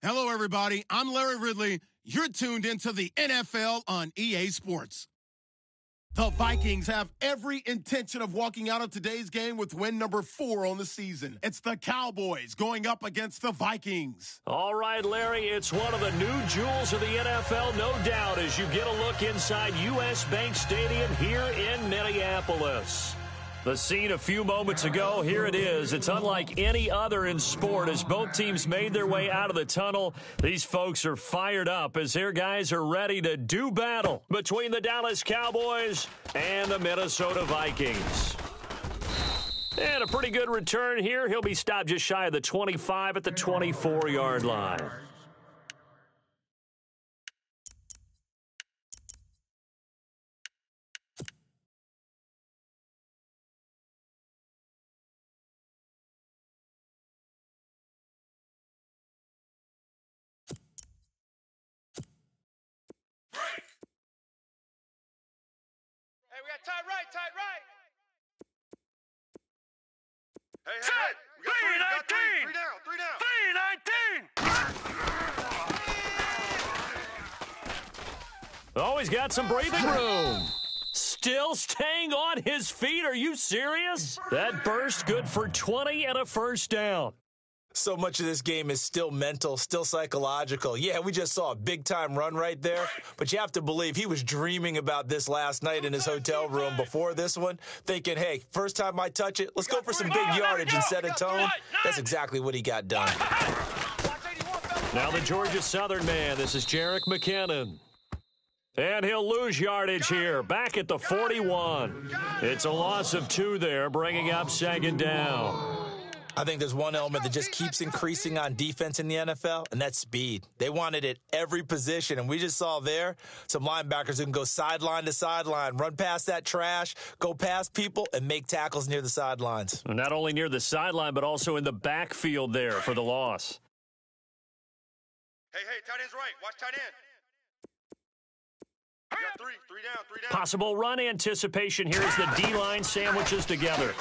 Hello, everybody. I'm Larry Ridley. You're tuned into the NFL on EA Sports. The Vikings have every intention of walking out of today's game with win number 4 on the season. It's the Cowboys going up against the Vikings. All right, Larry, it's one of the new jewels of the NFL, no doubt, as you get a look inside U.S. Bank Stadium here in Minneapolis. The scene a few moments ago, here it is. It's unlike any other in sport as both teams made their way out of the tunnel. These folks are fired up as their guys are ready to do battle between the Dallas Cowboys and the Minnesota Vikings. And a pretty good return here. He'll be stopped just shy of the 25 at the 24-yard line. Tight right. Hey, Set. We got three down. Oh, he's got some breathing room. Still staying on his feet. Are you serious? That burst good for 20 and a first down. So much of this game is still mental, still psychological. Yeah, we just saw a big-time run right there, but you have to believe he was dreaming about this last night in his hotel room before this one, thinking, hey, first time I touch it, let's go for some big yardage and set a tone. That's exactly what he got done. Now the Georgia Southern man, this is Jerick McKinnon. And he'll lose yardage here, back at the 41. It's a loss of 2 there, bringing up second down. I think there's one element that just keeps increasing on defense in the NFL, and that's speed. They want it at every position, and we just saw there some linebackers who can go sideline to sideline, run past that trash, go past people, and make tackles near the sidelines. Not only near the sideline, but also in the backfield there for the loss. Hey, tight end's right. Watch tight end. We got three down. Possible run anticipation here as the D-line sandwiches together.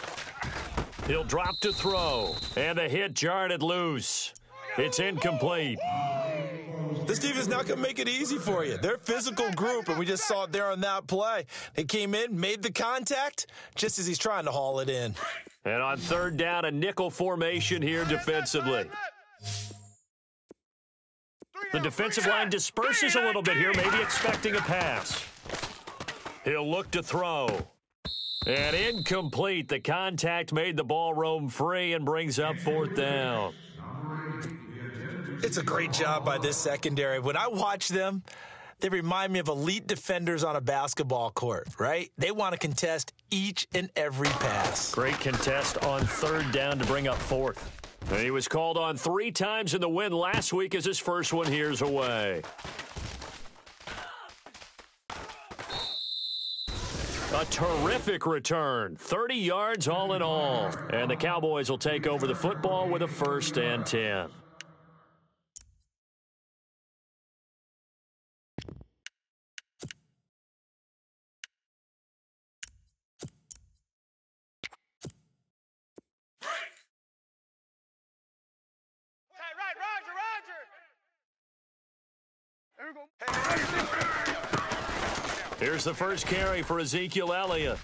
He'll drop to throw, and the hit jarred it loose. It's incomplete. This defense is not going to make it easy for you. They're a physical group, and we just saw it there on that play. They came in, made the contact, just as he's trying to haul it in. And on third down, a nickel formation here defensively. The defensive line disperses a little bit here, maybe expecting a pass. He'll look to throw. And incomplete. The contact made the ball roam free and brings up fourth down. It's a great job by this secondary. When I watch them, they remind me of elite defenders on a basketball court, right? They want to contest each and every pass. Great contest on third down to bring up fourth. And he was called on 3 times in the win last week as his first one here's away. A terrific return, 30 yards all in all. And the Cowboys will take over the football with a 1st and 10. Tight right, Roger. There we go. Here's the first carry for Ezekiel Elliott.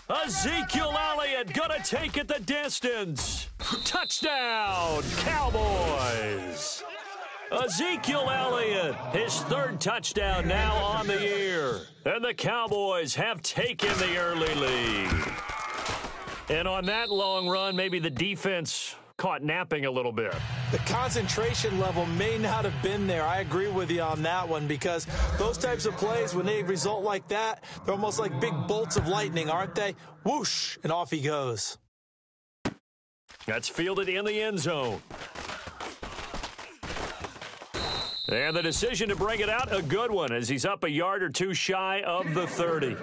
Ezekiel Elliott gonna take it the distance. Touchdown, Cowboys. Ezekiel Elliott, his 3rd touchdown now on the year. And the Cowboys have taken the early lead. And on that long run, maybe the defense caught napping a little bit. The concentration level may not have been there. I agree with you on that one because those types of plays, when they result like that, they're almost like big bolts of lightning, aren't they? Whoosh, and off he goes. That's fielded in the end zone. And the decision to bring it out, a good one, as he's up a yard or 2 shy of the 30.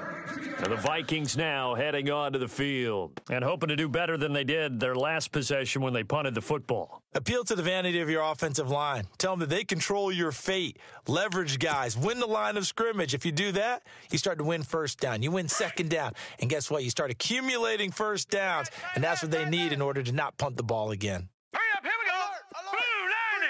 And the Vikings now heading onto the field and hoping to do better than they did their last possession when they punted the football. Appeal to the vanity of your offensive line. Tell them that they control your fate. Leverage guys. Win the line of scrimmage. If you do that, you start to win first down. You win second down. And guess what? You start accumulating first downs. And that's what they need in order to not punt the ball again. Hurry up, here we go. Blue line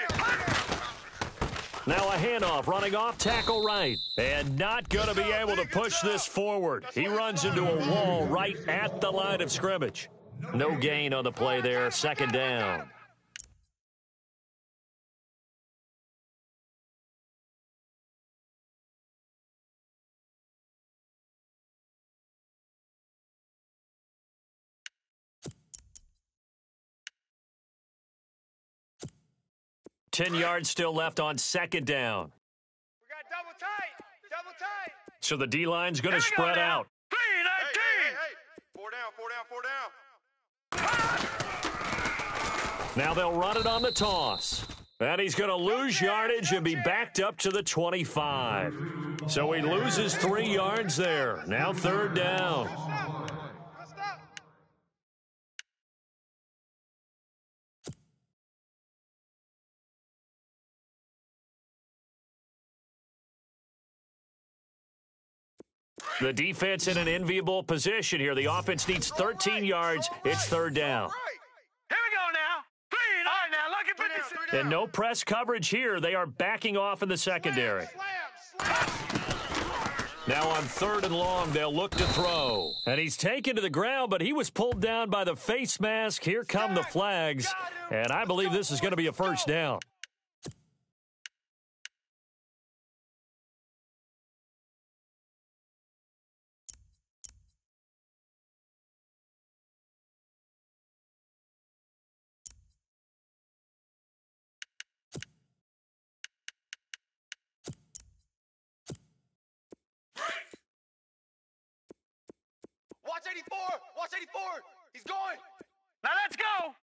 Now a handoff, running off, tackle right. And not going to be able to push this forward. He runs into a wall right at the line of scrimmage. No gain on the play there, second down. Ten yards still left on second down. We got double tight. So the D-line's going to spread out. Hey. 4 down. Now they'll run it on the toss. And he's going to lose yardage and be backed up to the 25. So he loses 3 yards there. Now third down. The defense in an enviable position here. The offense needs 13 yards. It's third down. Here we go now. All right, now look at 56. And no press coverage here. They are backing off in the secondary. Now on third and long, they'll look to throw. And he's taken to the ground, but he was pulled down by the face mask. Here come the flags. And I believe this is going to be a first down. Watch 84. He's going. Now let's go.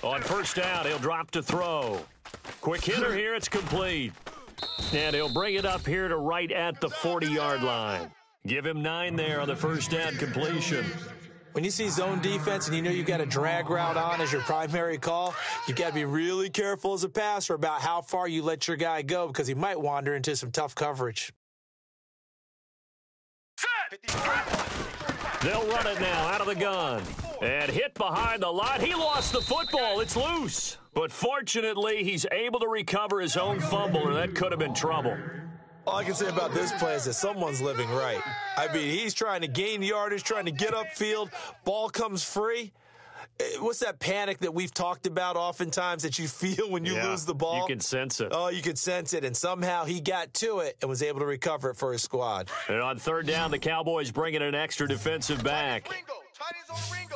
On first down, he'll drop to throw. Quick hitter here, it's complete. And he'll bring it up here to right at the 40-yard line. Give him 9 there on the first down completion. When you see zone defense and you know you've got a drag route on as your primary call, you've got to be really careful as a passer about how far you let your guy go because he might wander into some tough coverage. They'll run it now out of the gun. And hit behind the line. He lost the football. It's loose. But fortunately, he's able to recover his own fumble, or that could have been trouble. All I can say about this play is that someone's living right. I mean, he's trying to gain yardage, trying to get upfield. Ball comes free. What's that panic that we've talked about oftentimes that you feel when you lose the ball? You can sense it. Oh, you can sense it. And somehow he got to it and was able to recover it for his squad. And on third down, the Cowboys bring in an extra defensive back. Tight ends on the Ringo.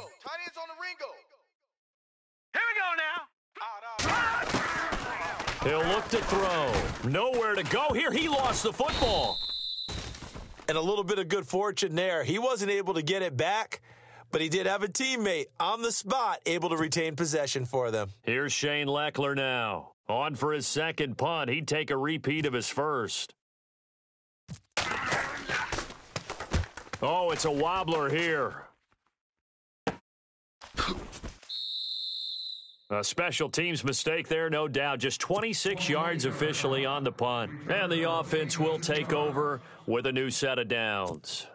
He'll look to throw. Nowhere to go here. He lost the football. And a little bit of good fortune there. He wasn't able to get it back, but he did have a teammate on the spot able to retain possession for them. Here's Shane Leckler now. On for his second punt. He'd take a repeat of his first. Oh, it's a wobbler here. A special teams mistake there, no doubt. Just 26 yards officially on the punt. And the offense will take over with a new set of downs.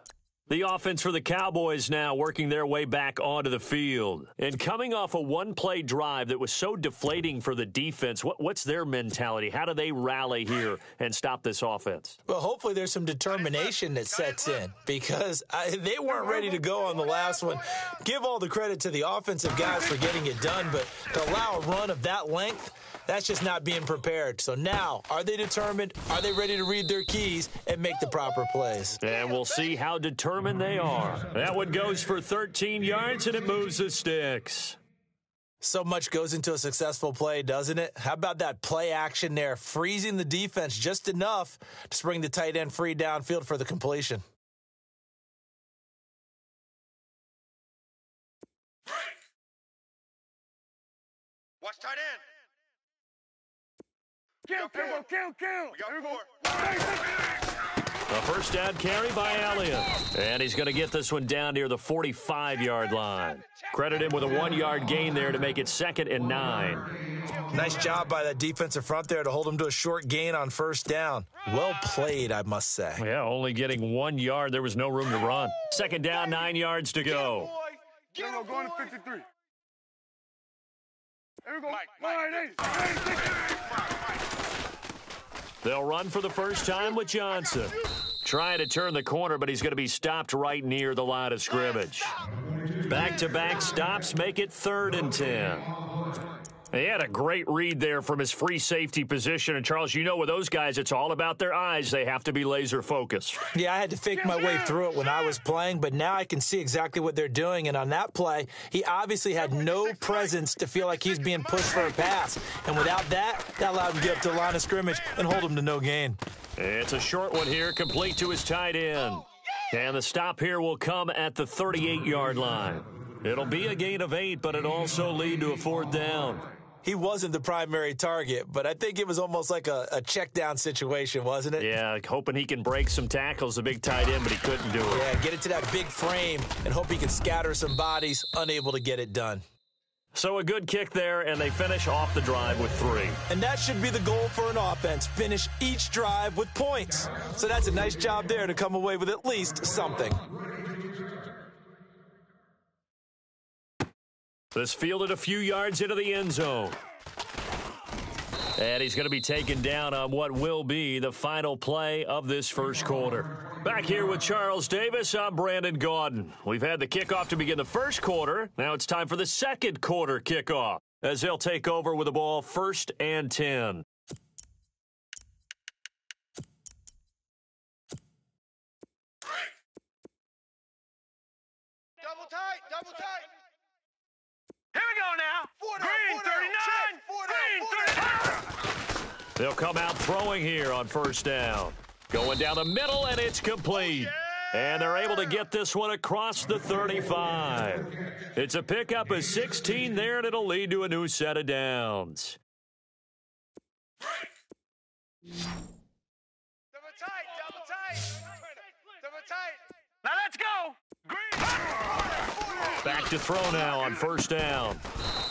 The offense for the Cowboys now working their way back onto the field. And coming off a one-play drive that was so deflating for the defense, what's their mentality? How do they rally here and stop this offense? Well, hopefully there's some determination that sets in because they weren't ready to go on the last one. Give all the credit to the offensive guys for getting it done, but to allow a run of that length, that's just not being prepared. So now, are they determined? Are they ready to read their keys and make the proper plays? And we'll see how determined they are. That one goes for 13 yards, and it moves the sticks. So much goes into a successful play, doesn't it? How about that play action there, freezing the defense just enough to bring the tight end free downfield for the completion? Watch tight end. Kill. We got 4. A first down carry by Elliott. And he's going to get this one down near the 45-yard line. Credit him with a 1-yard gain there to make it 2nd and 9. Nice job by that defensive front there to hold him to a short gain on first down. Well played, I must say. Yeah, only getting 1 yard. There was no room to run. 2nd down, 9 yards to go. Get him, going to 53. Here we go. Mike. They'll run for the first time with Johnson. Trying to turn the corner, but he's going to be stopped right near the line of scrimmage. Back-to-back stops make it 3rd and 10. He had a great read there from his free safety position. And, Charles, you know with those guys, it's all about their eyes. They have to be laser-focused. Yeah, I had to fake my way through it when I was playing, but now I can see exactly what they're doing. And on that play, he obviously had no presence to feel like he's being pushed for a pass. And without that, that allowed him to get up to the line of scrimmage and hold him to no gain. It's a short one here, complete to his tight end. And the stop here will come at the 38-yard line. It'll be a gain of 8, but it also lead to a 4th down. He wasn't the primary target, but I think it was almost like a check down situation, wasn't it? Yeah, hoping he can break some tackles, a big tight end, but he couldn't do it. Yeah, get it to that big frame and hope he can scatter some bodies, unable to get it done. So a good kick there, and they finish off the drive with 3. And that should be the goal for an offense, finish each drive with points. So that's a nice job there to come away with at least something. This fielded a few yards into the end zone. And he's going to be taken down on what will be the final play of this first quarter. Back here with Charles Davis, I'm Brandon Gaudin. We've had the kickoff to begin the first quarter. Now it's time for the second quarter kickoff as they'll take over with the ball 1st and 10. Double tight, double tight. Here we go now. Green 39. Green 39. They'll come out throwing here on 1st down. Going down the middle, and it's complete. And they're able to get this one across the 35. It's a pickup of 16 there, and it'll lead to a new set of downs. Double tight, double tight. Double tight. Now let's go. Green. Back to throw now on 1st down.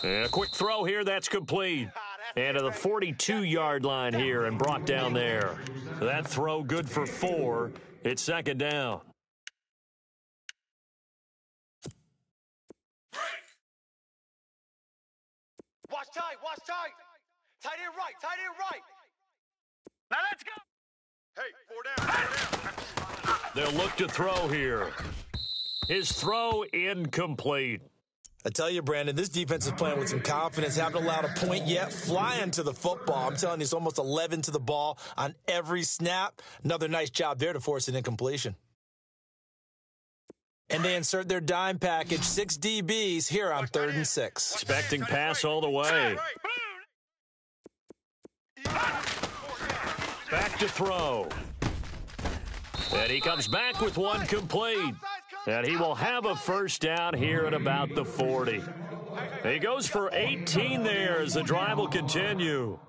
And a quick throw here, that's complete. And to the 42-yard line here and brought down there. That throw good for 4. It's 2nd down. Watch tight, watch tight. Tight end right, tight end right. Now let's go. Hey, 4 down. They'll look to throw here. His throw incomplete. I tell you, Brandon, this defense is playing with some confidence. Haven't allowed a point yet. Flying to the football. I'm telling you, it's almost 11 to the ball on every snap. Another nice job there to force an incompletion. And they insert their dime package, 6 DBs here on 3rd and 6. Expecting pass all the way. Back to throw. And he comes back with one complete. And he will have a 1st down here at about the 40. He goes for 18 there as the drive will continue.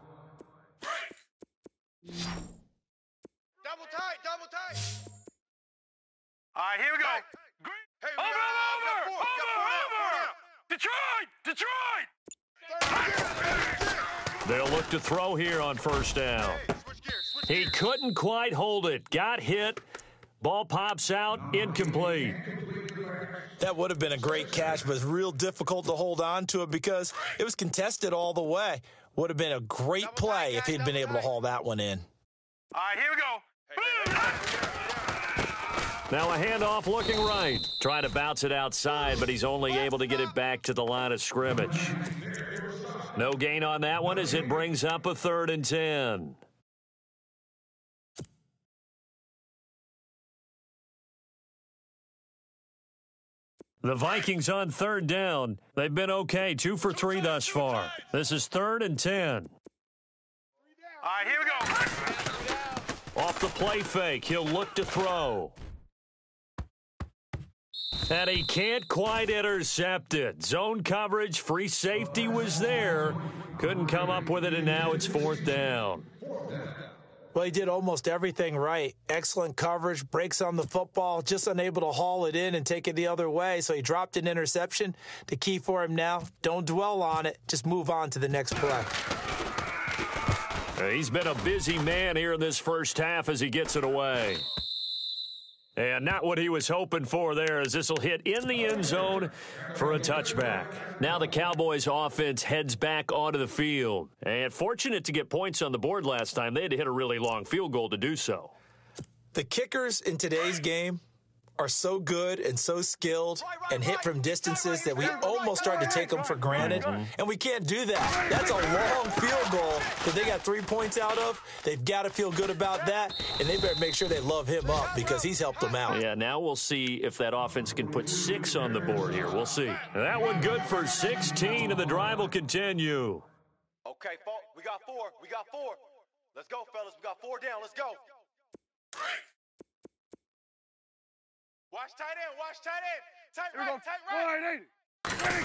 Double tight, double tight. All right, here we go. Green. Hey, Over. They'll look to throw here on 1st down. He couldn't quite hold it. Got hit. Ball pops out, incomplete. That would have been a great catch, but it's real difficult to hold on to it because it was contested all the way. Would have been a great play if he'd been able to haul that one in. All right, here we go. Now a handoff looking right. Trying to bounce it outside, but he's only able to get it back to the line of scrimmage. No gain on that one as it brings up a 3rd and 10. The Vikings on 3rd down. They've been okay, 2 for 3 thus far. This is 3rd and 10. All right, here we go. Off the play fake, he'll look to throw. And he can't quite intercept it. Zone coverage, free safety was there. Couldn't come up with it, and now it's 4th down. Well, he did almost everything right. Excellent coverage, breaks on the football, just unable to haul it in and take it the other way. So he dropped an interception. The key for him now, don't dwell on it. Just move on to the next play. He's been a busy man here in this first half as he gets it away. And not what he was hoping for there, as this will hit in the end zone for a touchback. Now the Cowboys offense heads back onto the field. And fortunate to get points on the board last time. They had to hit a really long field goal to do so. The kickers in today's game are so good and so skilled and hit from distances that we almost start to take them for granted. And we can't do that. That's a long field goal that they got 3 points out of. They've got to feel good about that, and they better make sure they love him up because he's helped them out. Yeah, now we'll see if that offense can put 6 on the board here. We'll see. That one good for 16, and the drive will continue. Okay, we got 4. We got 4. Let's go, fellas. We got 4 down. Let's go. Watch tight end. Watch tight end. Tight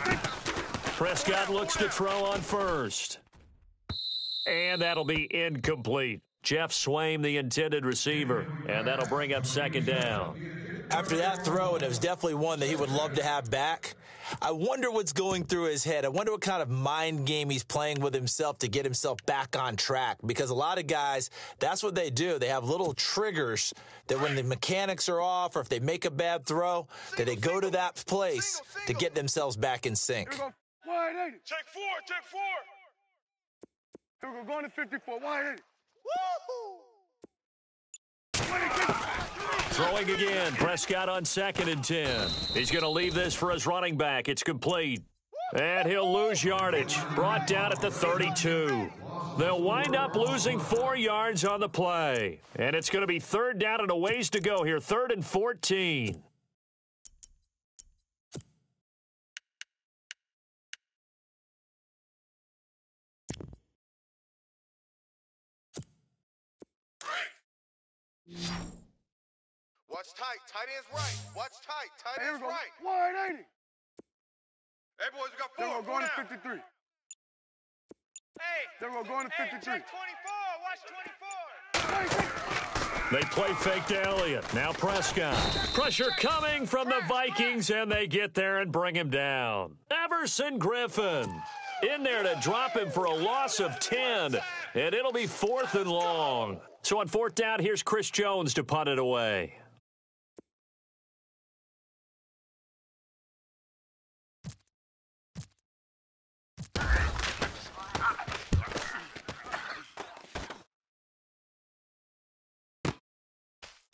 right. Prescott looks to throw on first. And that'll be incomplete. Jeff Swaim, the intended receiver. And that'll bring up second down. After that throw, and it was definitely one that he would love to have back, I wonder what's going through his head. I wonder what kind of mind game he's playing with himself to get himself back on track. Because a lot of guys, that's what they do. They have little triggers that when the mechanics are off or if they make a bad throw, that they go to that place to get themselves back in sync. Check 4. Check 4. Here we go. Going to 54. 180. Woo! Throwing again. Prescott on 2nd and 10. He's going to leave this for his running back. It's complete. And he'll lose yardage. Brought down at the 32. They'll wind up losing 4 yards on the play. And it's going to be 3rd down and a ways to go here. 3rd and 14. Watch tight. Tight end's right. Watch tight. Tight Here we end's go. right. 180. Hey, boys, we got 4. Here we go. Going to 53. Hey. Here we go. Going to 53. Check 24. Watch 24. They play fake to Elliott. Now Prescott. Pressure coming from the Vikings, and they get there and bring him down. Everson Griffin in there to drop him for a loss of 10, and it'll be 4th and long. So on 4th down, here's Chris Jones to punt it away.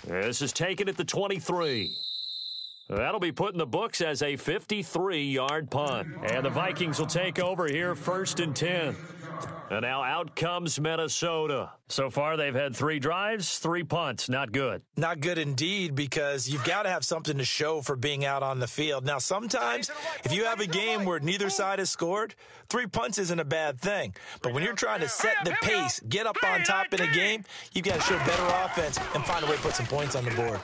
This is taken at the 23. That'll be put in the books as a 53-yard punt. And the Vikings will take over here 1st and 10. And now out comes Minnesota. So far, they've had 3 drives, 3 punts. Not good. Not good indeed, because you've got to have something to show for being out on the field. Now, sometimes if you have a game where neither side has scored, 3 punts isn't a bad thing. But when you're trying to set the pace, get up on top in a game, you've got to show better offense and find a way to put some points on the board.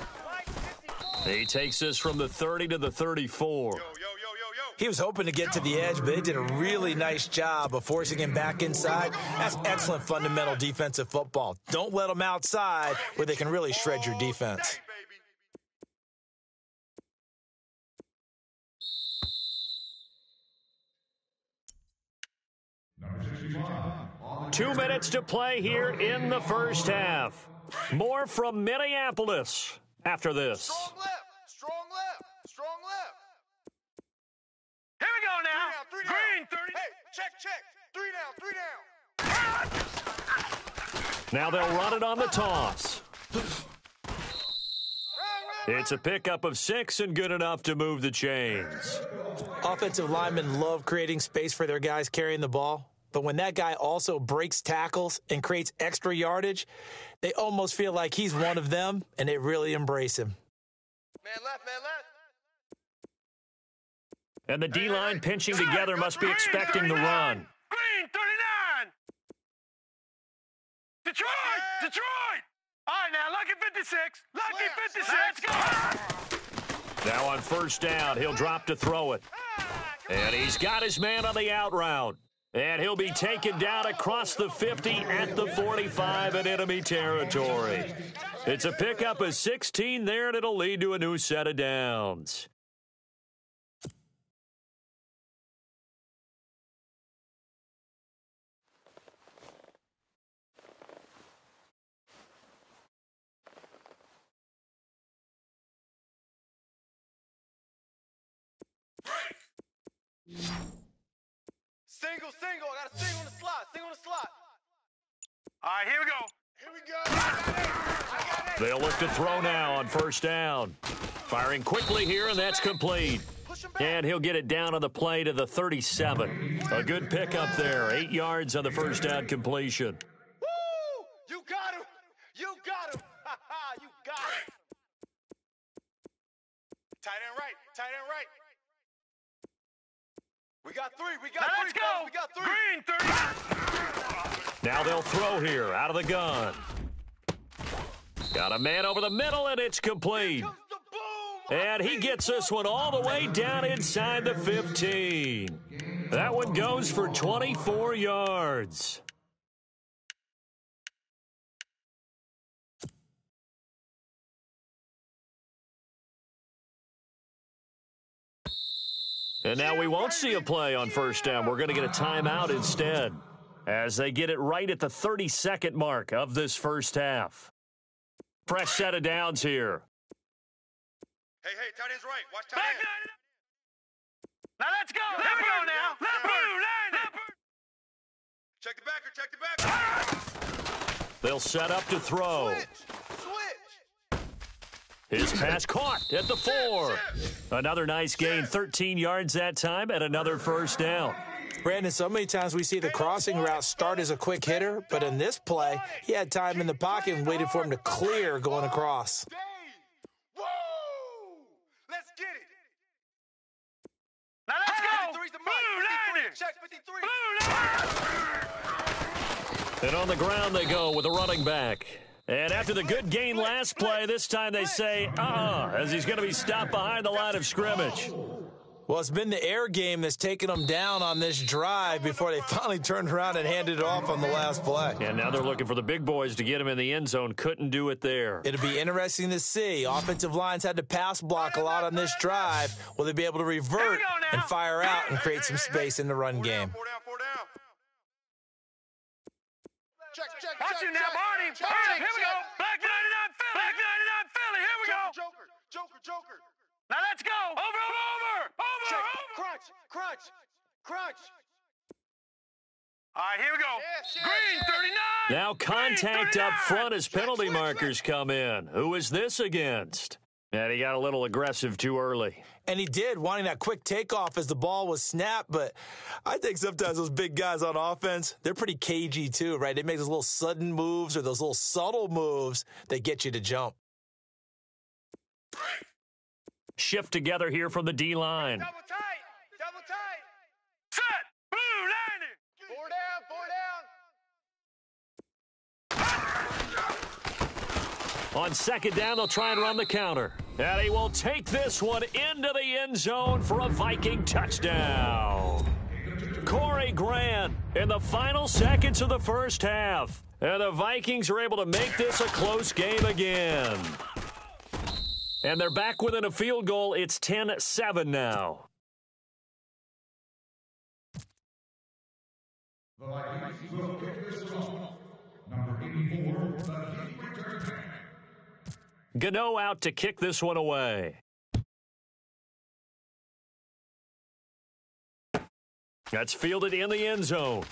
He takes this from the 30 to the 34. He was hoping to get to the edge, but they did a really nice job of forcing him back inside. That's excellent fundamental defensive football. Don't let them outside where they can really shred your defense. 2 minutes to play here in the first half. More from Minneapolis after this. Strong left. Strong left. Strong left. Here we go now. 3 down. Green 30. Hey, check. 3 down. Now they'll run it on the toss. It's a pickup of 6 and good enough to move the chains. Offensive linemen love creating space for their guys carrying the ball. But when that guy also breaks tackles and creates extra yardage, they almost feel like he's one of them, and they really embrace him. Man left. And the D-line pinching together must be expecting the run. Green 39. Detroit. All right, now, Lucky 56. Lucky 56. Let's go. Now on 1st down, he'll drop to throw it. And he's got his man on the out route. And he'll be taken down across the 50 at the 45 in enemy territory. It's a pickup of 16 there, and it'll lead to a new set of downs. Single. I got a single on the slot. All right, here we go. I got it. They'll look to throw now on first down. Firing quickly here, and that's complete. And he'll get it down on the play to the 37. A good pickup there. 8 yards on the first down completion. Woo! You got him. You got him. You got it. Tight end right. We got three. Now let's go. We got three. Green 30. Now they'll throw here out of the gun. Got a man over the middle, and it's complete. Comes the boom. And he gets this one all the way down inside the 15. That one goes for 24 yards. And now we won't see a play on first down. We're going to get a timeout instead as they get it right at the 32nd mark of this first half. Fresh set of downs here. Hey, tight end's right. Watch tight end. Now let's go. Here we go now. Leopard. Check the backer. They'll set up to throw. Switch. His pass caught at the 4. Another nice gain, 13 yards that time, and another first down. Brandon, so many times we see the crossing route start as a quick hitter, but in this play, he had time in the pocket and waited for him to clear going across. Woo! Let's get it. Now let's go. Blue 90. Check 53. And on the ground they go with a running back. And after the good gain last play, this time they say, as he's going to be stopped behind the line of scrimmage. Well, it's been the air game that's taken them down on this drive before they finally turned around and handed it off on the last play. And now they're looking for the big boys to get him in the end zone. Couldn't do it there. It'll be interesting to see. Offensive lines had to pass block a lot on this drive. Will they be able to revert and fire out and create some space in the run game? Four down. Check. Watch it now, Barney. Here we go. Black 99 Philly. Here we go. Joker. Now let's go. Over. Check. Crunch. All right, here we go. Green 39. Now contact up front as penalty markers come in. Who is this against? And he got a little aggressive too early. And he did, wanting that quick takeoff as the ball was snapped. But I think sometimes those big guys on offense, they're pretty cagey too, right? They make those little sudden moves or those little subtle moves that get you to jump. Shift together here from the D-line. Double tight. Set. Blue 90. Four down. On second down, they'll try and run the counter. And he will take this one into the end zone for a Viking touchdown. Corey Grant in the final seconds of the first half. And the Vikings are able to make this a close game again. And they're back within a field goal. It's 10-7 now. The Vikings will kick this off. Number 84, Gano out to kick this one away. That's fielded in the end zone.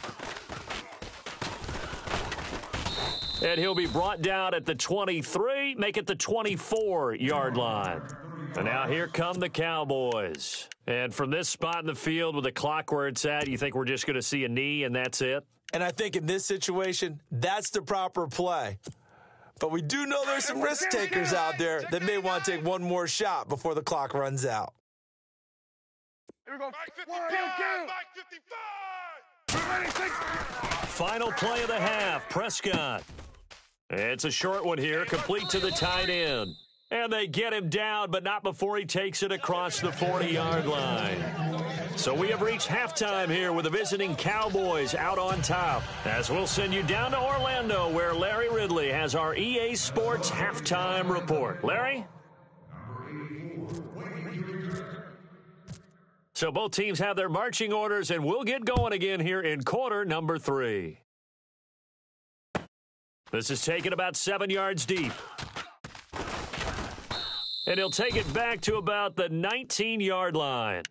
And he'll be brought down at the 23, make it the 24-yard line. And now here come the Cowboys. And from this spot in the field with the clock where it's at, you think we're just going to see a knee and that's it? And I think in this situation, that's the proper play. But we do know there's some risk takers out there that may want to take one more shot before the clock runs out. Here we go. Mike 55. Final play of the half, Prescott. It's a short one here, complete to the tight end. And they get him down, but not before he takes it across the 40-yard line. So we have reached halftime here with the visiting Cowboys out on top. As we'll send you down to Orlando, where Larry Ridley has our EA Sports halftime report. Larry? So both teams have their marching orders, and we'll get going again here in quarter number 3. This is taken about 7 yards deep. And he'll take it back to about the 19-yard line.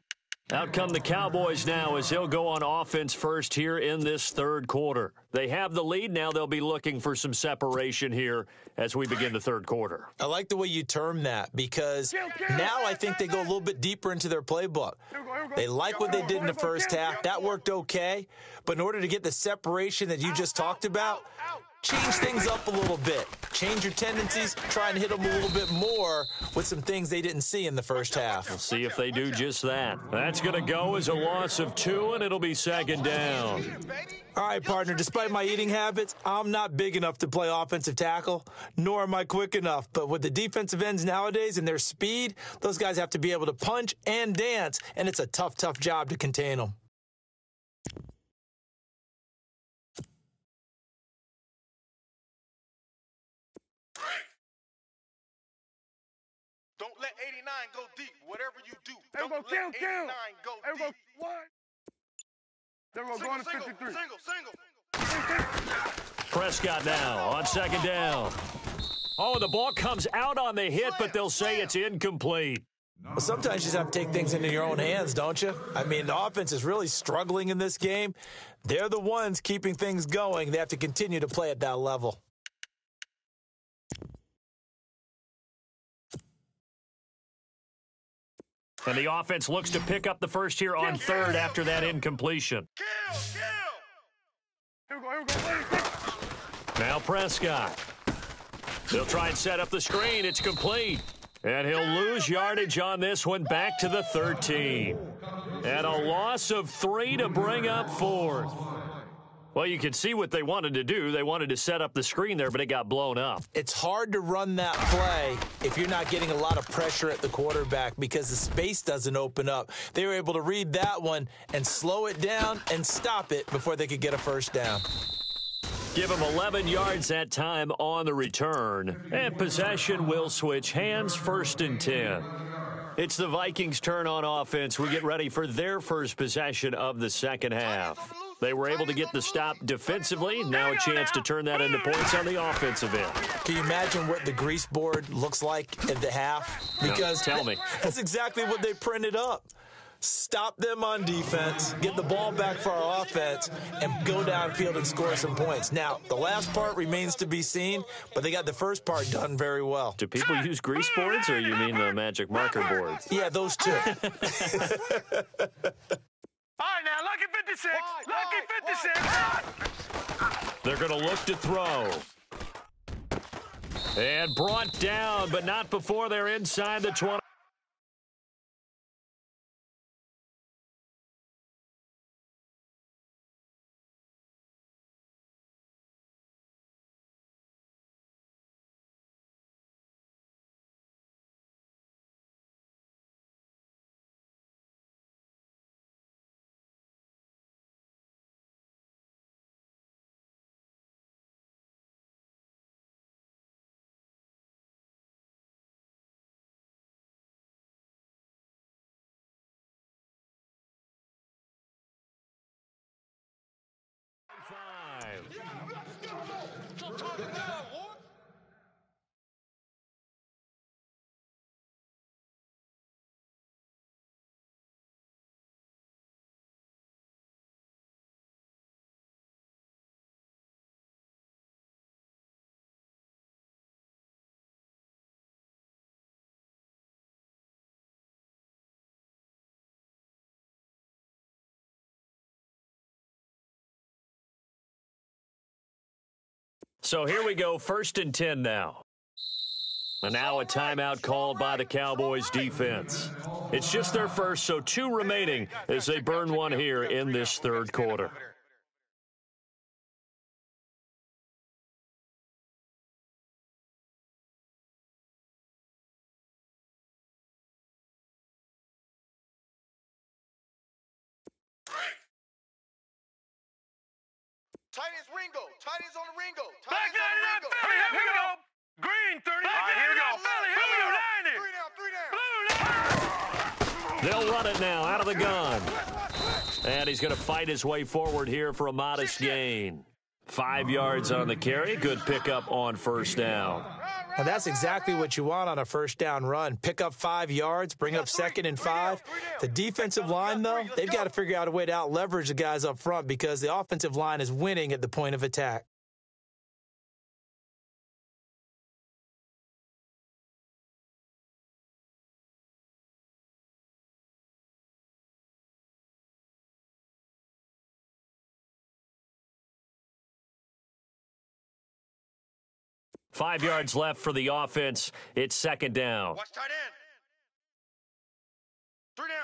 Out come the Cowboys now as he'll go on offense first here in this third quarter. They have the lead. Now they'll be looking for some separation here as we begin the third quarter. I like the way you term that because now I think they go a little bit deeper into their playbook. They like what they did in the first half. That worked okay. But in order to get the separation that you just talked about, change things up a little bit. Change your tendencies. Try and hit them a little bit more with some things they didn't see in the first half. We'll see if they do just that. That's going to go as a loss of 2, and it'll be second down. All right, partner, despite my eating habits, I'm not big enough to play offensive tackle, nor am I quick enough. But with the defensive ends nowadays and their speed, those guys have to be able to punch and dance, and it's a tough, tough job to contain them. Don't let 89 go deep. Whatever you do, don't Everyone, let 89 go Everyone, deep. what? Everyone, go on to 53. Single. Prescott now on second down. Oh, the ball comes out on the hit, but they'll say it's incomplete. Well, sometimes you just have to take things into your own hands, don't you? I mean, the offense is really struggling in this game. They're the ones keeping things going. They have to continue to play at that level. And the offense looks to pick up the first here on third after that incompletion. Kill. Here we go. Now Prescott. They'll try and set up the screen. It's complete. And he'll lose yardage on this one back to the 13. And a loss of 3 to bring up fourth. Well, you can see what they wanted to do. They wanted to set up the screen there, but it got blown up. It's hard to run that play if you're not getting a lot of pressure at the quarterback because the space doesn't open up. They were able to read that one and slow it down and stop it before they could get a first down. Give them 11 yards that time on the return. And possession will switch hands, 1st and 10. It's the Vikings' turn on offense. We get ready for their first possession of the second half. They were able to get the stop defensively. Now a chance to turn that into points on the offensive end. Can you imagine what the grease board looks like at the half? Because tell me. That's exactly what they printed up. Stop them on defense, get the ball back for our offense, and go downfield and score some points. Now, the last part remains to be seen, but they got the first part done very well. Do people use grease boards, or you mean the magic marker boards? Yeah, those two. All right, now, lucky 56. Lucky 56. They're going to look to throw. And brought down, but not before they're inside the 20. So here we go, 1st and 10 now. And now a timeout called by the Cowboys defense. It's just their first, so 2 remaining as they burn one here in this third quarter. Titans Ringo. Titans on the Ringo. Black Titans on the 99 Ringo. Philly. Here we go. Green 30. All right, here we go. Philly. Here we go. 90. 3 down. They'll run it now out of the gun. And he's going to fight his way forward here for a modest gain. 5 yards on the carry. Good pickup on first down. Now, that's exactly what you want on a first down run. Pick up 5 yards, bring up 2nd and 5. The defensive line, though, they've got to figure out a way to out-leverage the guys up front because the offensive line is winning at the point of attack. Five yards left for the offense. It's 2nd down. Watch tight end. 3 down.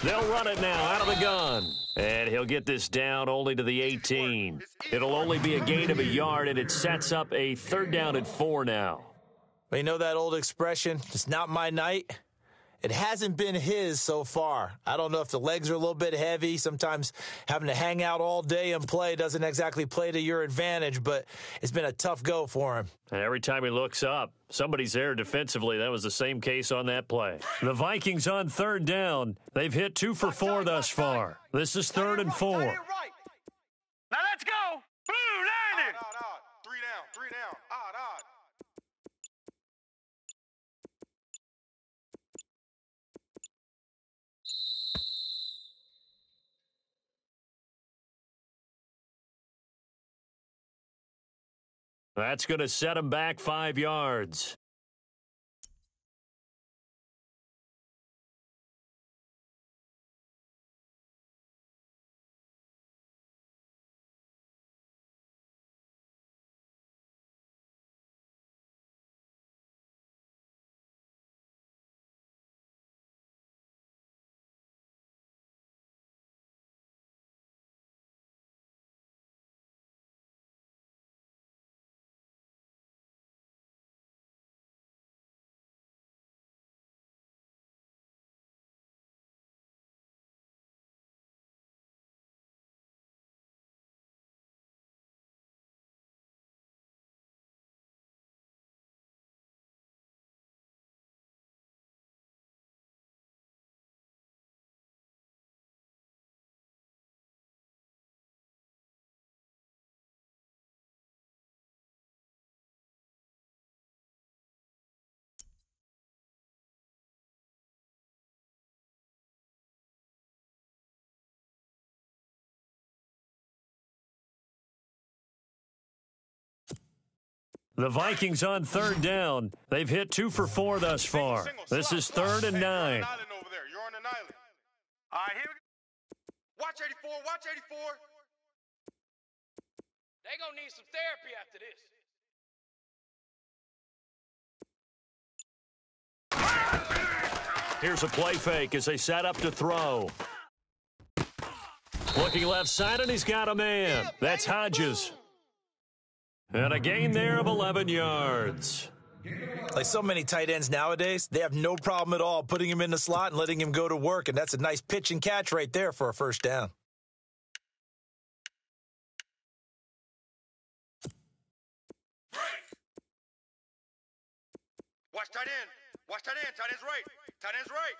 They'll run it now out of the gun. And he'll get this down only to the 18. It'll only be a gain of a yard, and it sets up a 3rd down and 4 now. Well, you know that old expression, it's not my night? It hasn't been his so far. I don't know if the legs are a little bit heavy. Sometimes having to hang out all day and play doesn't exactly play to your advantage, but it's been a tough go for him. And every time he looks up, somebody's there defensively. That was the same case on that play. The Vikings on 3rd down. They've hit 2 for 4 thus far. This is 3rd and 4. Now let's go. Blue 90. Odd. 3 down. Odd. That's going to set him back 5 yards. The Vikings on 3rd down. They've hit 2 for 4 thus far. This is 3rd and 9. You're on an island over there. You're on an island. All right, here we go. Watch 84. Watch 84. They gonna need some therapy after this. Here's a play fake as they set up to throw. Looking left side, and he's got a man. That's Hodges. And a gain there of 11 yards. Like so many tight ends nowadays, they have no problem at all putting him in the slot and letting him go to work, and that's a nice pitch and catch right there for a first down. Watch tight end. Watch tight end. Tight end's right. Tight end's right.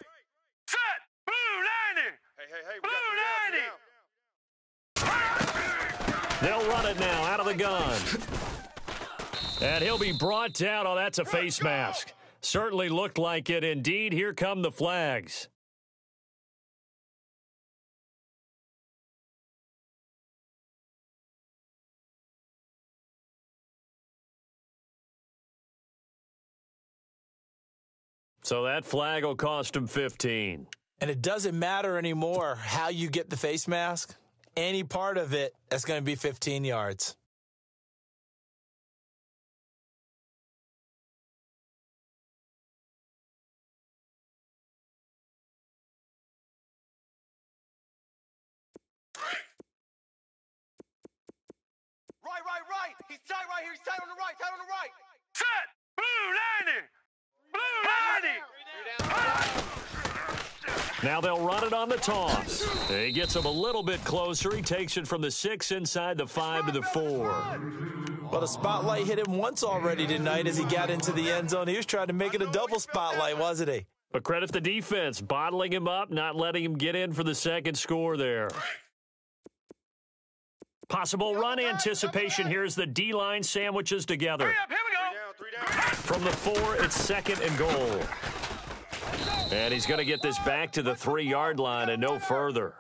Set. Blue 90. Hey. We Blue got 90. They'll run it now out of the gun. And he'll be brought down. Oh, that's a face mask. Certainly looked like it. Indeed, here come the flags. So that flag will cost him 15. And it doesn't matter anymore how you get the face mask. Any part of it, that's going to be 15 yards. Right. He's tight right here. He's tight on the right. Set. Blue 90. Blue 90. Now they'll run it on the toss. He gets him a little bit closer. He takes it from the 6 inside the 5 to the 4. Well, the spotlight hit him once already tonight as he got into the end zone. He was trying to make it a double spotlight, wasn't he? But credit the defense, bottling him up, not letting him get in for the second score there. Possible run anticipation here as the D-line sandwiches together. Hurry up, here we go. 3 down. From the 4, it's 2nd and goal. And he's going to get this back to the 3-yard line and no further.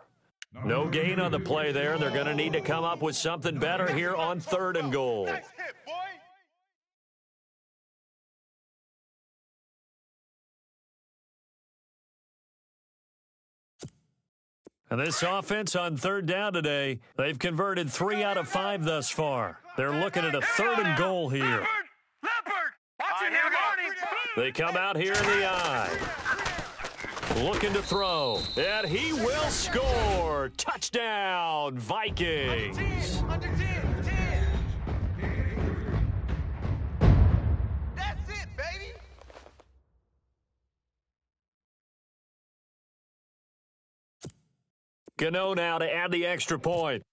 No gain on the play there. They're going to need to come up with something better here on 3rd and goal. Nice hit, boy. And this offense on 3rd down today, they've converted 3 out of 5 thus far. They're looking at a 3rd and goal here. Leopard! Watch it, here we go. They come out here in the I. Looking to throw. And he will score. Touchdown, Vikings. Under 10. That's it, baby. Gano now to add the extra point.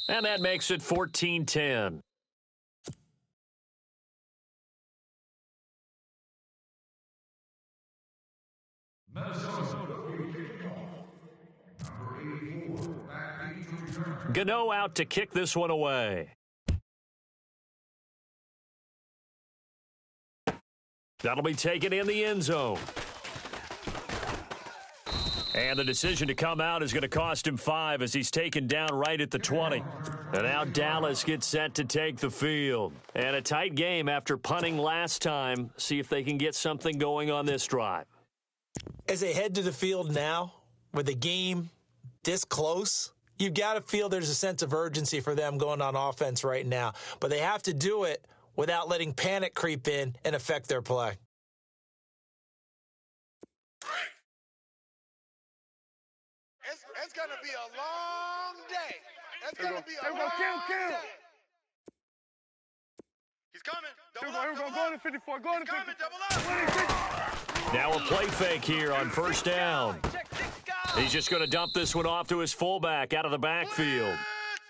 And that makes it 14-10. Gano out to kick this one away. That'll be taken in the end zone. And the decision to come out is going to cost him 5 as he's taken down right at the 20. And now Dallas gets set to take the field. And a tight game after punting last time. See if they can get something going on this drive. As they head to the field now, with the game this close, you've got to feel there's a sense of urgency for them going on offense right now. But they have to do it without letting panic creep in and affect their play. It's going to be a long day. It's going to be a long Kill. day. He's coming. Here Double we go, up, go to 54, go to He's 54. coming, double up. Now a play fake here on 1st down. He's just going to dump this one off to his fullback out of the backfield.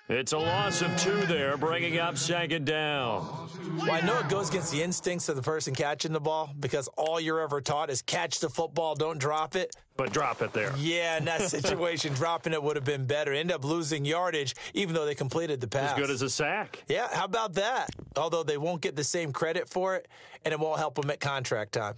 It's a loss of 2 there, bringing up 2nd down. Well, I know it goes against the instincts of the person catching the ball because all you're ever taught is catch the football, don't drop it. But drop it there. Yeah, in that situation, dropping it would have been better. End up losing yardage, even though they completed the pass. As good as a sack. Yeah, how about that? Although they won't get the same credit for it, and it won't help them at contract time.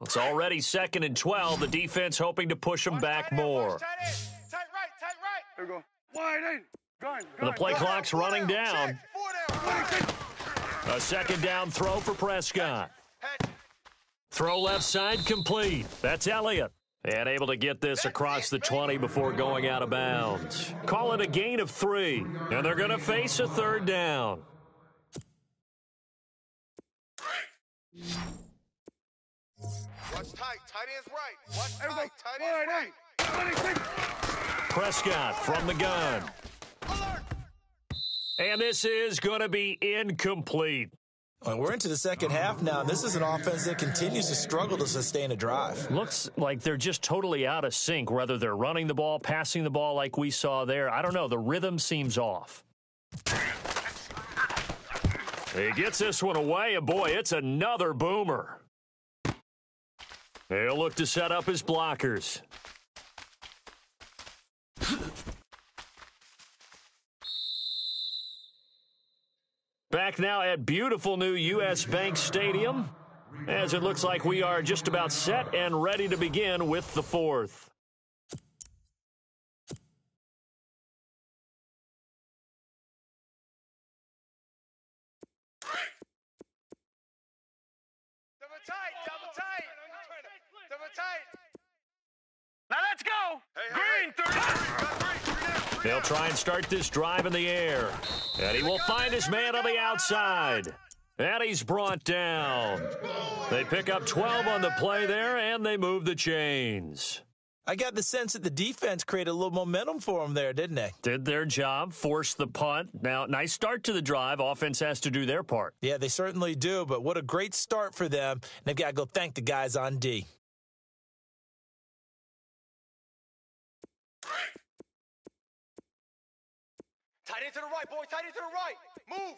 It's already 2nd and 12. The defense hoping to push them back more. Tight right. Here we go. Wide in. Going. And the play clock's running down. 4 down. A 2nd down throw for Prescott. Throw left side complete. That's Elliott. And able to get this across the 20 before going out of bounds. Call it a gain of 3. And they're going to face a 3rd down. Watch tight. Tight end's right. Watch tight. Tight end's Wide right. in. Prescott from the gun. Alert. And this is going to be incomplete. Well, we're into the second half now. This is an offense that continues to struggle to sustain a drive. Looks like they're just totally out of sync, whether they're running the ball, passing the ball like we saw there. I don't know. The rhythm seems off. He gets this one away, and boy, it's another boomer. He'll look to set up his blockers. Back now at beautiful new U.S. Bank Stadium, as it looks like we are just about set and ready to begin with the 4th. Double tight. Now let's go. Green, 30. They'll try and start this drive in the air. And he will find his man on the outside. And he's brought down. They pick up 12 on the play there, and they move the chains. I got the sense that the defense created a little momentum for them there, didn't they? Did their job, forced the punt. Now, nice start to the drive. Offense has to do their part. Yeah, they certainly do, but what a great start for them. And they've got to go thank the guys on D. Tight end to the right, boys. Tight end to the right. Move.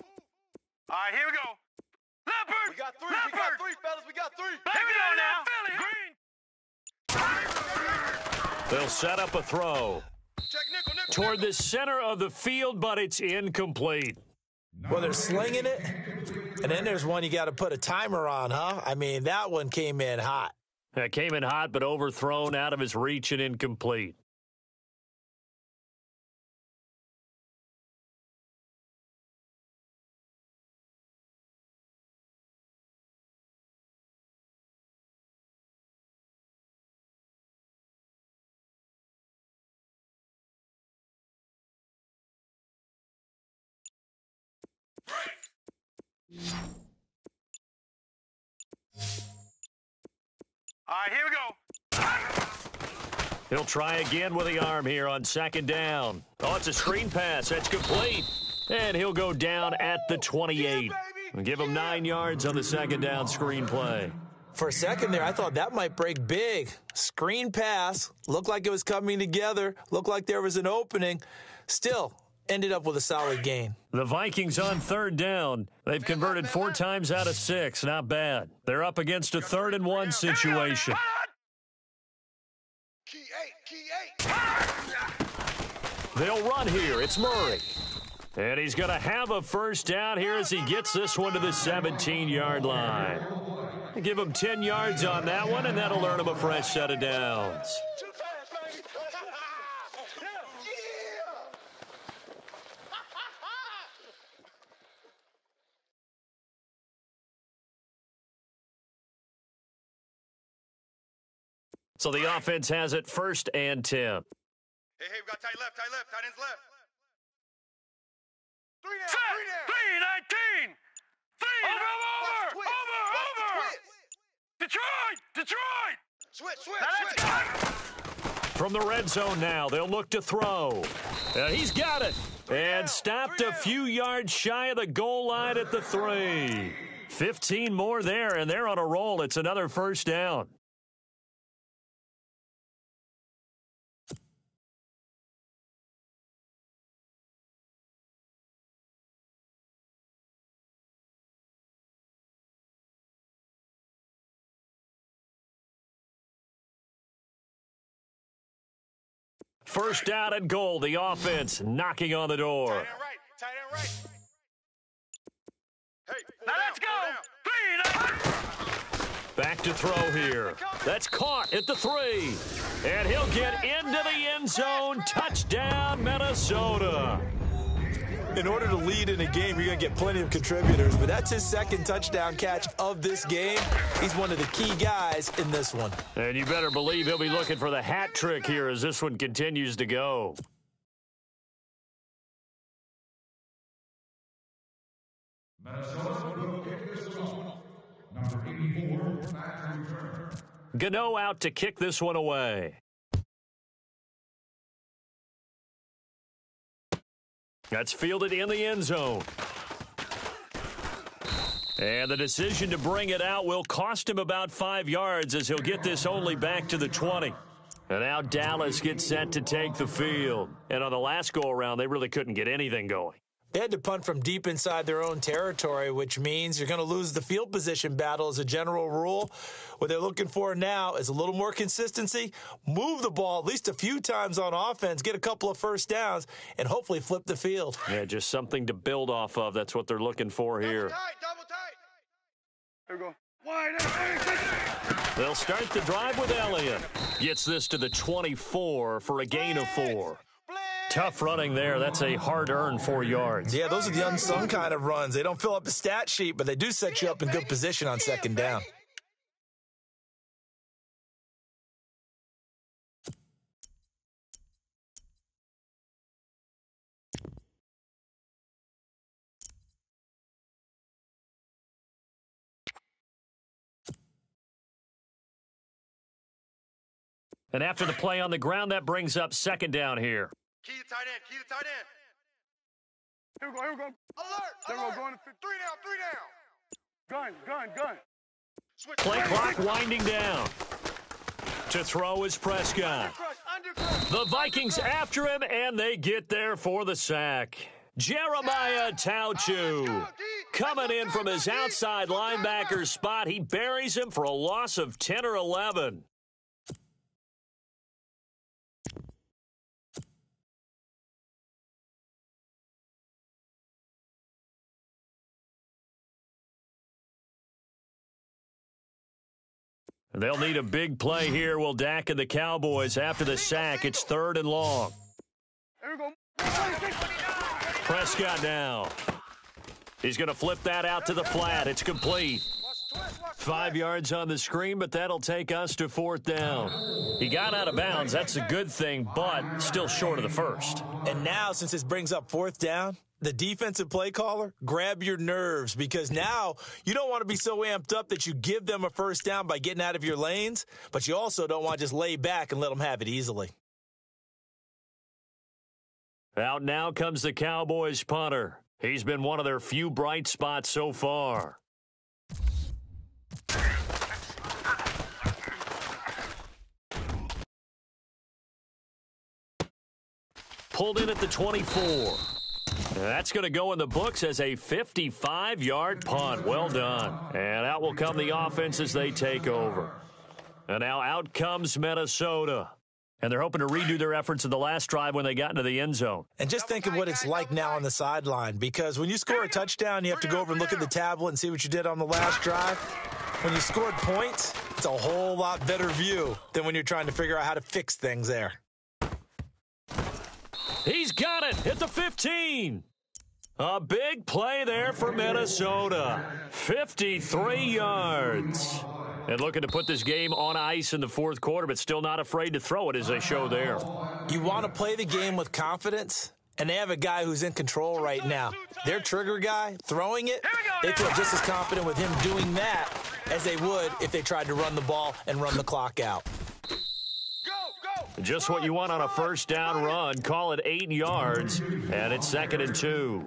All right, here we go. Leopard. We got three. Leopard. We got three, fellas. We got three. Here we go now. Green. They'll set up a throw Check nickel, nickel. toward the center of the field, but it's incomplete. Well, they're slinging it, and then there's one you got to put a timer on, huh? I mean, that one came in hot. That came in hot, but overthrown, out of his reach and incomplete. All right, here we go. He'll try again with the arm here on second down. Oh, it's a screen pass. That's complete. And he'll go down at the 28. And give him 9 yards on the second down screen play. For a second there, I thought that might break big. Screen pass. Looked like it was coming together. Looked like there was an opening. Still, ended up with a solid gain. The Vikings on third down. They've converted 4 times out of 6. Not bad. They're up against a 3rd and 1 situation. Key eight. They'll run here. It's Murray. And he's going to have a first down here as he gets this one to the 17-yard line. Give him 10 yards on that one, and that'll earn him a fresh set of downs. Too fast, baby. So the offense has it 1st and 10. Hey, we got tight left, tight ends left. 3 down, Set. 3 down. 3-19. 3 over. Detroit. Switch. Now let's go. From the red zone now, they'll look to throw. He's got it. And stopped a few yards shy of the goal line at the 3. 15 more there, and they're on a roll. It's another first down. First down and goal. The offense knocking on the door. Tight end right. Hey, Now let's go. 3-19. Back to throw here. That's caught at the 3. And he'll get into the end zone. Touchdown, Minnesota. In order to lead in a game, you're going to get plenty of contributors, but that's his 2nd touchdown catch of this game. He's one of the key guys in this one. And you better believe he'll be looking for the hat trick here as this one continues to go. Minnesota will kick this off. Number 84, back to return. Gano out to kick this one away. That's fielded in the end zone. And the decision to bring it out will cost him about 5 yards as he'll get this only back to the 20. And now Dallas gets set to take the field. And on the last go-around, they really couldn't get anything going. They had to punt from deep inside their own territory, which means you're going to lose the field position battle as a general rule. What they're looking for now is a little more consistency, move the ball at least a few times on offense, get a couple of first downs, and hopefully flip the field. Yeah, just something to build off of. That's what they're looking for here. Double tight. Here we go. Wide. They'll start the drive with Elliott. Gets this to the 24 for a gain of 4. Tough running there. That's a hard-earned 4 yards. Yeah, those are the unsung kind of runs. They don't fill up the stat sheet, but they do set you up in good position on second down. And after the play on the ground, that brings up second down here. Key to tight end. Here we go. Alert. Going to 3 down. gun. Switch. Play clock winding down. To throw is Prescott. Undercrush. The Vikings after him, and they get there for the sack. Jeremiah Tauchu. Coming in from his outside linebacker spot, he buries him for a loss of 10 or 11. They'll need a big play here. Will Dak and the Cowboys after the sack. It's 3rd and long. Prescott now. He's going to flip that out to the flat. It's complete. 5 yards on the screen, but that'll take us to 4th down. He got out of bounds. That's a good thing, but still short of the first. And now, since this brings up 4th down, the defensive play caller, grab your nerves, because now you don't want to be so amped up that you give them a first down by getting out of your lanes, but you also don't want to just lay back and let them have it easily. Out now comes the Cowboys punter. He's been one of their few bright spots so far. Pulled in at the 24. That's going to go in the books as a 55-yard punt. Well done. And out will come the offense as they take over. And now out comes Minnesota. And they're hoping to redo their efforts in the last drive when they got into the end zone. And just think of what it's like now on the sideline, because when you score a touchdown, you have to go over and look at the tablet and see what you did on the last drive. When you scored points, it's a whole lot better view than when you're trying to figure out how to fix things there. He's got it at the 15. A big play there for Minnesota. 53 yards. And looking to put this game on ice in the 4th quarter, but still not afraid to throw it as they show there. You want to play the game with confidence, and they have a guy who's in control right now. Their trigger guy, throwing it, they feel just as confident with him doing that as they would if they tried to run the ball and run the clock out. Just what you want on a first down run. Call it 8 yards, and it's 2nd and 2.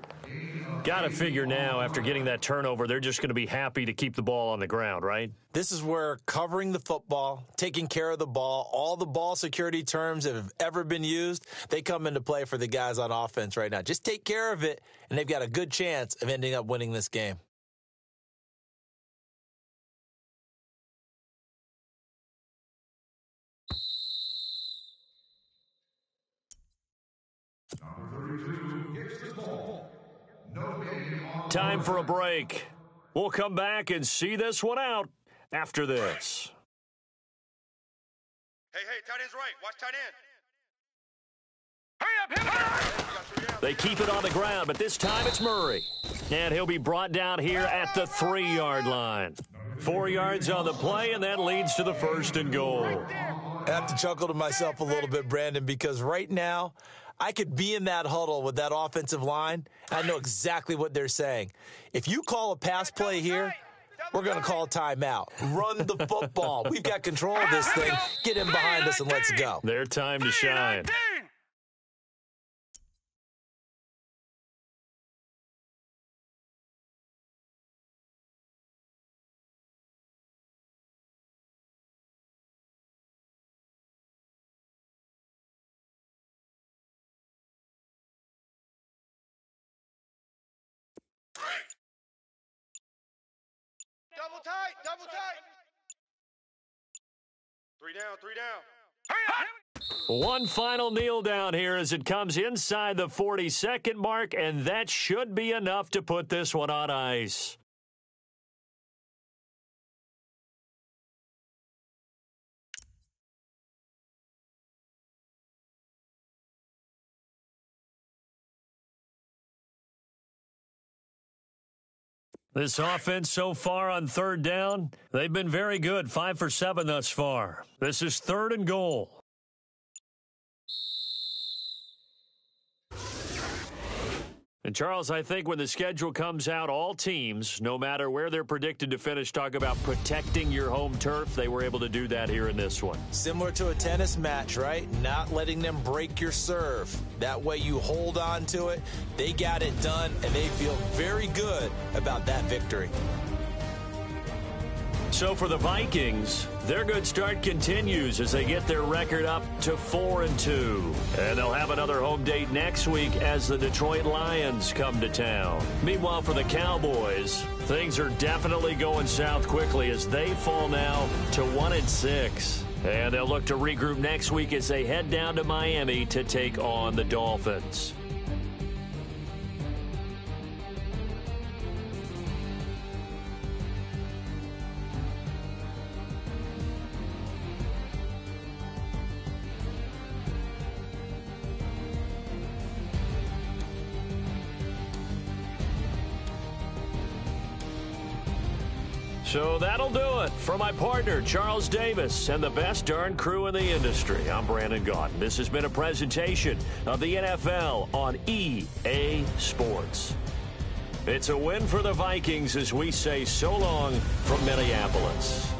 Got to figure now, after getting that turnover, they're just going to be happy to keep the ball on the ground, right? This is where covering the football, taking care of the ball, all the ball security terms that have ever been used, they come into play for the guys on offense right now. Just take care of it, and they've got a good chance of ending up winning this game. Time for a break. We'll come back and see this one out after this. Hey, tight end's right. Watch tight end. Hurry up. They keep it on the ground, but this time it's Murray. And he'll be brought down here at the 3-yard line. 4 yards on the play, and that leads to the 1st and goal. I have to chuckle to myself a little bit, Brandon, because right now I could be in that huddle with that offensive line. I know exactly what they're saying. If you call a pass play here, we're going to call a timeout. Run the football. We've got control of this thing. Get in behind us and let's go. Their time to shine. Double tight. 3 down. Hurry up. One final kneel down here as it comes inside the 40-second mark, and that should be enough to put this one on ice. This offense so far on 3rd down, they've been very good, 5 for 7 thus far. This is 3rd and goal. And Charles, I think when the schedule comes out, all teams, no matter where they're predicted to finish, talk about protecting your home turf. They were able to do that here in this one. Similar to a tennis match, right? Not letting them break your serve. That way you hold on to it. They got it done, and they feel very good about that victory. So for the Vikings, their good start continues as they get their record up to 4-2. And they'll have another home date next week as the Detroit Lions come to town. Meanwhile, for the Cowboys, things are definitely going south quickly as they fall now to 1-6. And they'll look to regroup next week as they head down to Miami to take on the Dolphins. So that'll do it. For my partner, Charles Davis, and the best darn crew in the industry, I'm Brandon Gaudin. This has been a presentation of the NFL on EA Sports. It's a win for the Vikings as we say so long from Minneapolis.